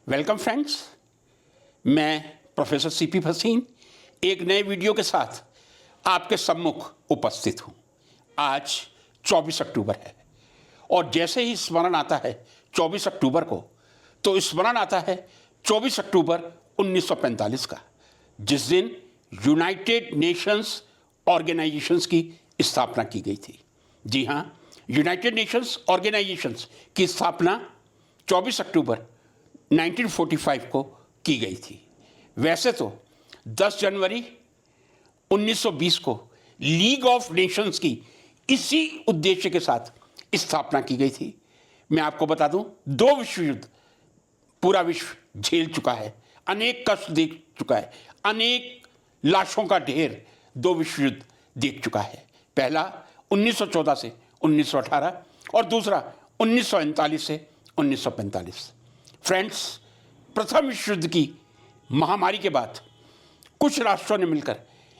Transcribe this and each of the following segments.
Welcome friends, मैं professor CP Bhasin एक नए वीडियो के साथ आपके सम्मुख उपस्थित हूँ। आज 24 अक्टूबर है और जैसे ही स्मरण आता है 24 अक्टूबर को, तो स्मरण आता है 24 अक्टूबर 1945 का, जिस दिन यूनाइटेड नेशंस ऑर्गेनाइजेशंस की स्थापना की गई थी। जी हाँ, यूनाइटेड नेशंस ऑर्गेनाइजेशंस की स्थापना 24 अक्टूबर 1945 को की गई थी। वैसे तो 10 जनवरी 1920 को लीग ऑफ नेशंस की इसी उद्देश्य के साथ स्थापना की गई थी। मैं आपको बता दूं, 2 विश्व युद्ध पूरा विश्व झेल चुका है, अनेक कष्ट देख चुका है, अनेक लाशों का ढेर 2 विश्व युद्ध देख चुका है। पहला 1914 से 1918 और दूसरा 1939 से 1945। फ्रेंड्स, प्रथम विश्व युद्ध की महामारी के बाद कुछ राष्ट्रों ने मिलकर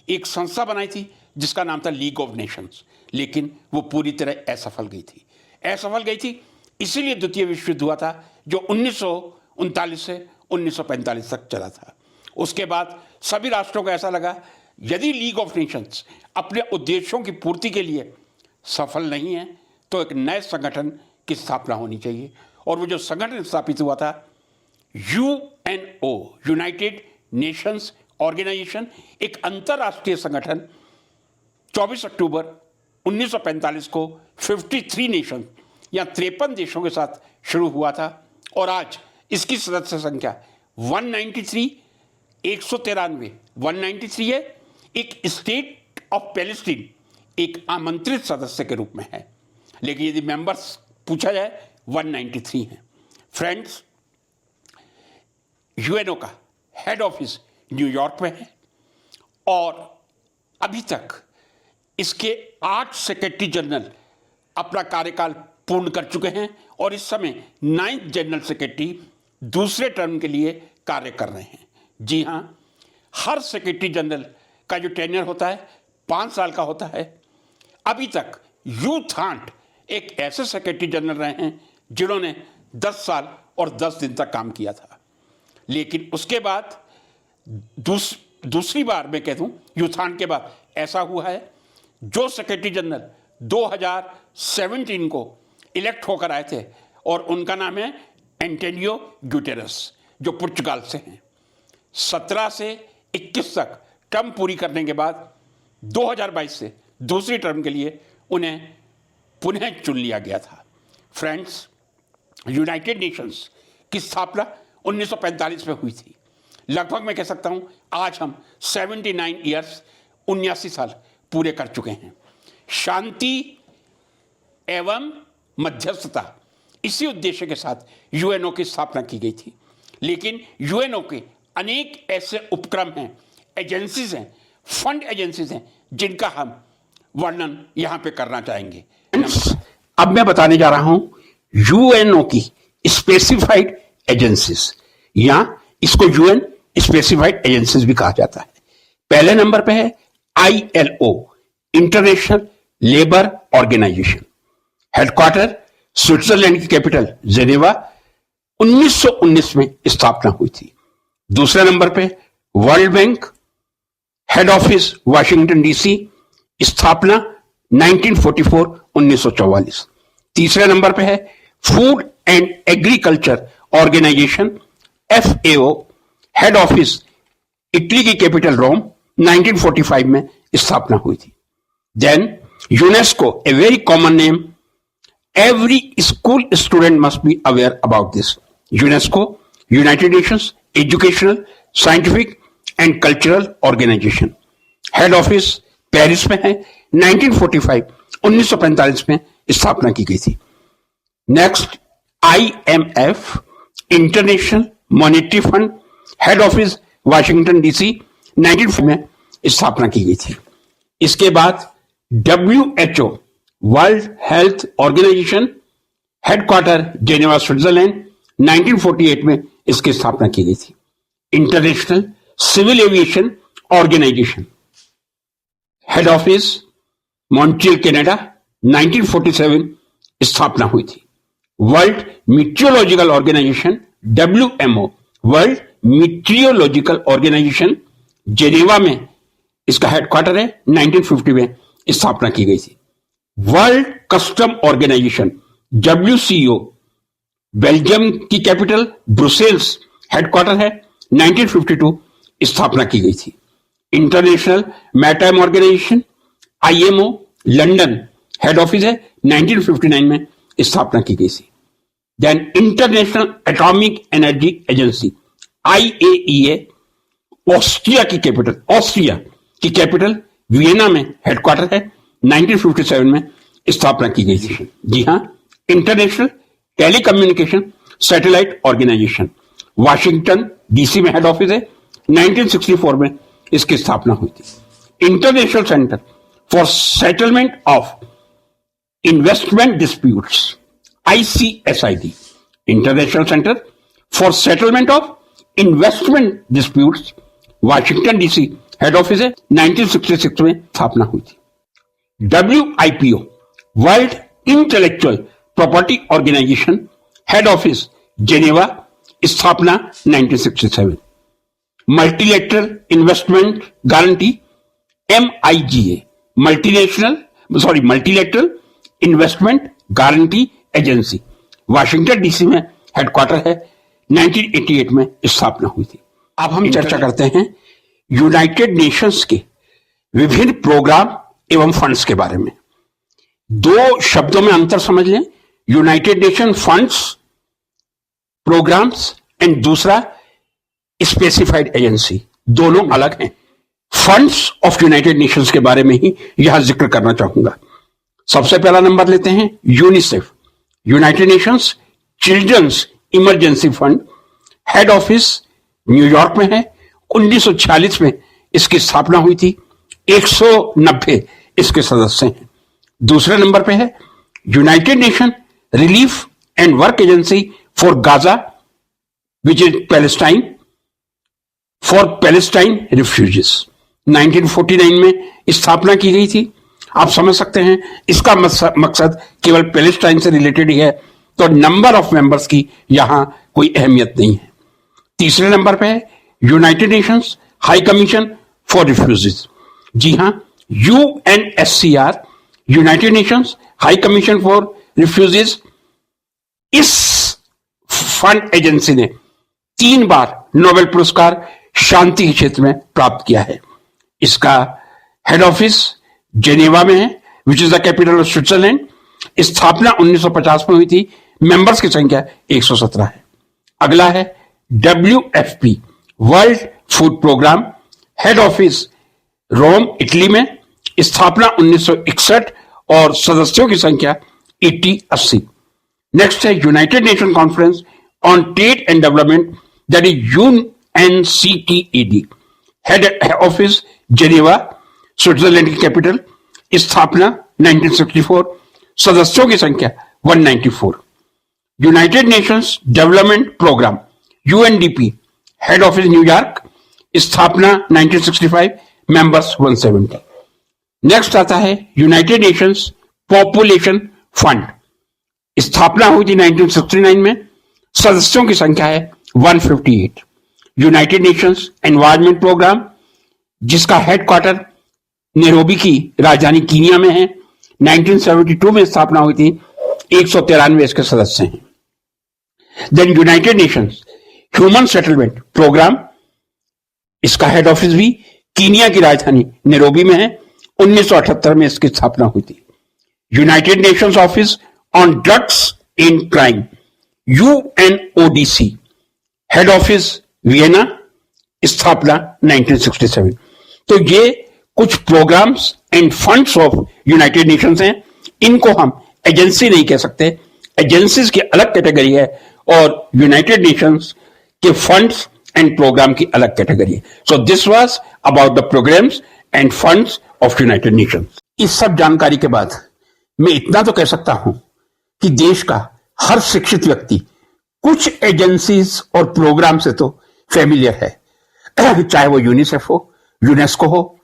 एक संस्था बनाई थी जिसका नाम था लीग ऑफ नेशंस, लेकिन वो पूरी तरह असफल गई थी। इसीलिए द्वितीय विश्व युद्ध हुआ था, जो 1939 से 1945 तक चला था। उसके बाद सभी राष्ट्रों को ऐसा लगा, यदि लीग ऑफ नेशंस अपने उद्देश्यों की पूर्ति के लिए सफल नहीं है तो एक नए संगठन की स्थापना होनी चाहिए। और वो जो संगठन स्थापित हुआ था, यूएनओ, यूनाइटेड नेशंस ऑर्गेनाइजेशन, एक अंतर्राष्ट्रीय संगठन 24 अक्टूबर 1945 को 53 नेशन या 53 देशों के साथ शुरू हुआ था और आज इसकी सदस्य संख्या 193 है। एक स्टेट ऑफ पैलेस्टीन एक आमंत्रित सदस्य के रूप में है, लेकिन यदि मेंबर्स पूछा जाए 193 हैं। फ्रेंड्स, यूएनओ का हेड ऑफिस न्यूयॉर्क में है और अभी तक इसके 8 सेक्रेटरी जनरल अपना कार्यकाल पूर्ण कर चुके हैं और इस समय 9th जनरल सेक्रेटरी दूसरे टर्म के लिए कार्य कर रहे हैं। जी हाँ, हर सेक्रेटरी जनरल का जो टेन्योर होता है 5 साल का होता है। अभी तक यू थांट एक ऐसे सेक्रेटरी जनरल रहे हैं जिन्होंने 10 साल और 10 दिन तक काम किया था। लेकिन उसके बाद दूसरी बार मैं कह दूं, यूथान के बाद ऐसा हुआ है, जो सेक्रेटरी जनरल 2017 को इलेक्ट होकर आए थे और उनका नाम है एंटोनियो गुटेरेस, जो पुर्तगाल से हैं। 17 से 21 तक टर्म पूरी करने के बाद 2022 से दूसरी टर्म के लिए उन्हें पुनः चुन लिया गया था। फ्रेंड्स, यूनाइटेड नेशंस की स्थापना 1945 में हुई थी। लगभग मैं कह सकता हूं आज हम 79 साल पूरे कर चुके हैं। शांति एवं मध्यस्थता, इसी उद्देश्य के साथ यूएनओ की स्थापना की गई थी। लेकिन यूएनओ के अनेक ऐसे उपक्रम हैं, एजेंसीज हैं, फंड एजेंसीज हैं, जिनका हम वर्णन यहां पे करना चाहेंगे। अब मैं बताने जा रहा हूं यूएनओ की स्पेसिफाइड एजेंसीज, या इसको यूएन स्पेसिफाइड एजेंसीज भी कहा जाता है। पहले नंबर पे है ILO, international labour organisation. Headquarter Switzerland की कैपिटल जेनेवा, 1919 में स्थापना हुई थी। दूसरे नंबर पे world bank, head office Washington DC, स्थापना 1944-1944। तीसरे नंबर पे है food and agriculture organisation, FAO, head office Italy की कैपिटल रोम, 1945 में स्थापना हुई थी। Then UNESCO, a very common name, every school student must be aware about this. UNESCO, united nations educational, scientific and cultural organisation, head office Paris में है। 1945 में स्थापना की गई थी। Next, IMF, international monetary fund, head office Washington DC, 1940 में स्थापना की गई थी। इसके बाद WHO, world health organisation, headquarter Geneva Switzerland, 1948 में इसकी स्थापना की गई थी। International civil aviation organisation, head office Montreal Canada, 1947 स्थापना हुई थी। World meteorological organisation, WMO world meteorological organisation Geneva में इसका हेडक्वार्टर है, 1950 में स्थापना की गई थी। World custom organisation WCO Belgium की कैपिटल ब्रुसेल्स हेडक्वार्टर है, 1952 स्थापना की गई थी। International maritime organisation IMO London head office है, 1959 में स्थापना की गई थी। Then international atomic energy agency IAEA Austria की कैपिटल वियना में हेडक्वार्टर है, 1957 में स्थापना की गई थी। जी हां, international telecommunication satellite organisation Washington DC में हेड ऑफिस है, 1964 में इसकी स्थापना हुई थी। International centre for settlement of investment disputes ICSID international centre for settlement of investment disputes Washington DC head office है, 1966 में स्थापना हुई थी। WIPO world intellectual property organisation head office Geneva, स्थापना 1967। Multilateral investment guarantee MIGA multilateral investment guarantee agency Washington DC में headquarter है, 1988 में स्थापना हुई थी। अब हम चर्चा करते हैं यूनाइटेड नेशंस के विभिन्न प्रोग्राम एवं फंड्स के बारे में। दो शब्दों में अंतर समझ लें, united nation funds programmes and दूसरा स्पेसिफाइड एजेंसी, दोनों अलग हैं। फंड्स ऑफ यूनाइटेड नेशंस के बारे में ही यहां जिक्र करना चाहूंगा। सबसे पहला नंबर लेते हैं UNICEF, united nations children's emergency fund, head office New York में है, 1946 में इसकी स्थापना हुई थी, 190 इसके सदस्य हैं। दूसरे नंबर पे है united nation relief and work agency for Gaza which is Palestine for Palestine refugees, 1949 में स्थापना की गई थी। आप समझ सकते हैं इसका मकसद केवल पैलेस्टाइन से रिलेटेड ही है, तो नंबर ऑफ मेंबर्स की यहां कोई अहमियत नहीं है। तीसरे नंबर पे है United Nations high commission for refugees. जी हां, UNSCR United Nations high commission for refugees, इस फंड एजेंसी ने 3 बार नोबेल पुरस्कार शांति के क्षेत्र में प्राप्त किया है। इसका हेड ऑफिस जेनेवा में है, which is the capital of Switzerland. स्थापना 1950 में हुई थी। मेंबर्स की संख्या 117 है। अगला है WFP world food programme, head office Rome Italy में, स्थापना 1961 और सदस्यों की संख्या 80-80। नेक्स्ट है united nation conference on trade and development, that is UNCTAD, head office Geneva Switzerland की कैपिटल, स्थापना 1964, सदस्यों की संख्या 194। United nations development programme UNDP, head office New York, स्थापना 1965, मेंबर्स 170। नेक्स्ट आता है यूनाइटेड नेशंस पॉपुलेशन फंड, स्थापना हुई थी 1969 में, सदस्यों की संख्या है 158। यूनाइटेड नेशंस एनवायरमेंट प्रोग्राम, जिसका हेडक्वार्टर नैरोबी की राजधानी कीनिया में है, 1972 में स्थापना हुई थी, 193 इसके सदस्य हैं। Then united nations human settlement programme, इसका हेड ऑफिस भी कीनिया की राजधानी नैरोबी में है, 1978 में इसकी स्थापना हुई थी। United nations office on drugs and crime UNODC, head office Vienna, स्थापना 1967। तो ये कुछ programmes and funds of united nations हैं। इनको हम एजेंसी नहीं कह सकते, एजेंसीज की अलग कैटेगरी है और यूनाइटेड नेशंस के फंड्स एंड प्रोग्राम की अलग कैटेगरी है। So this was about the programmes and funds of united nations. इस सब जानकारी के बाद मैं इतना तो कह सकता हूं कि देश का हर शिक्षित व्यक्ति कुछ एजेंसीज और प्रोग्राम से तो फेमिलियर है, चाहे वो यूनिसेफ हो, यूनेस्को हो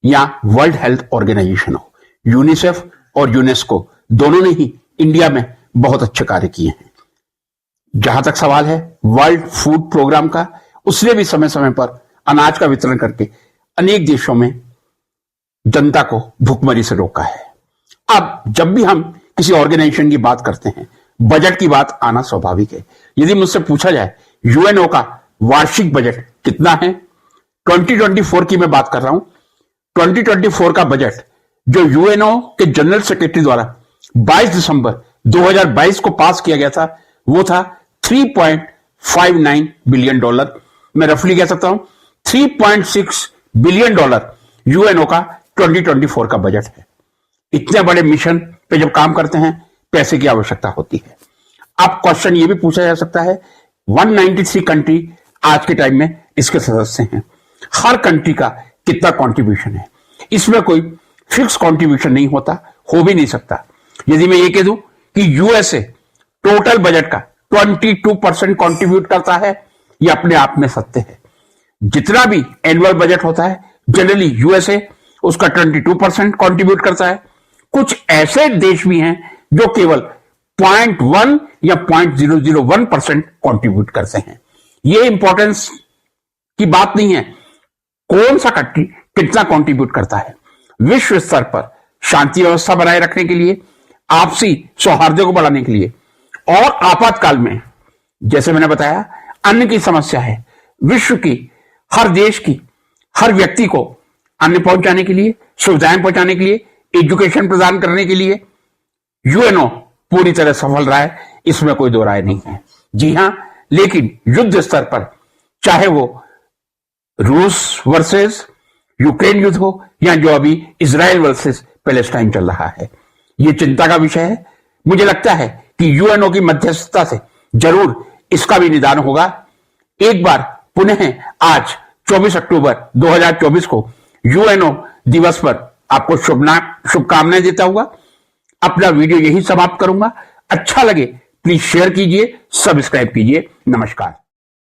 या वर्ल्ड हेल्थ ऑर्गेनाइजेशन हो। यूनिसेफ और यूनेस्को दोनों ने ही इंडिया में बहुत अच्छे कार्य किए हैं। जहां तक सवाल है वर्ल्ड फूड प्रोग्राम का, उसने भी समय समय पर अनाज का वितरण करके अनेक देशों में जनता को भुखमरी से रोका है। अब जब भी हम किसी ऑर्गेनाइजेशन की बात करते हैं, बजट की बात आना स्वाभाविक है। यदि मुझसे पूछा जाए यूएनओ का वार्षिक बजट कितना है, 2024 की मैं बात कर रहा हूं। 2024 का बजट जो यूएनओ के जनरल सेक्रेटरी द्वारा 22 दिसंबर 2022 को पास किया गया था, वो था $3.59 बिलियन। मैं रफली कह सकता हूं $3.6 बिलियन यूएनओ का 2024 का बजट है। इतने बड़े मिशन पे जब काम करते हैं, पैसे की आवश्यकता होती है। अब क्वेश्चन ये भी पूछा जा सकता है, 193 कंट्री आज के टाइम में इसके सदस्य हैं, हर कंट्री का कितना कंट्रीब्यूशन है? इसमें कोई फिक्स कंट्रीब्यूशन नहीं होता, हो भी नहीं सकता। यदि मैं ये कह दूं कि यूएसए टोटल बजट का 22% कंट्रीब्यूट करता है, ये अपने आप में सत्य है। जितना भी एनुअल बजट होता है, जनरली यूएसए उसका 22% कंट्रीब्यूट करता है। कुछ ऐसे देश भी हैं जो केवल 0.1 या 0.001% कंट्रीब्यूट करते हैं। ये इंपॉर्टेंस की बात नहीं है कौन सा कंट्री कितना कंट्रीब्यूट करता है। विश्व स्तर पर शांति व्यवस्था बनाए रखने के लिए, आपसी सौहार्द को बढ़ाने के लिए और आपातकाल में, जैसे मैंने बताया, अन्न की समस्या है, विश्व की हर देश की हर व्यक्ति को अन्न पहुंचाने के लिए, सुविधाएं पहुंचाने के लिए, एजुकेशन प्रदान करने के लिए यूएनओ पूरी तरह सफल रहा है, इसमें कोई दो राय नहीं है। जी हां, लेकिन युद्ध स्तर पर, चाहे वो रूस वर्सेस यूक्रेन युद्ध हो या जो अभी इजराइल वर्सेस पैलेस्टाइन चल रहा है, यह चिंता का विषय है। मुझे लगता है कि यूएनओ की मध्यस्थता से जरूर इसका भी निदान होगा। एक बार पुनः आज 24 अक्टूबर 2024 को यूएनओ दिवस पर आपको शुभकामनाएं देता हुआ अपना वीडियो यही समाप्त करूंगा। अच्छा लगे प्लीज शेयर कीजिए, सब्सक्राइब कीजिए। नमस्कार।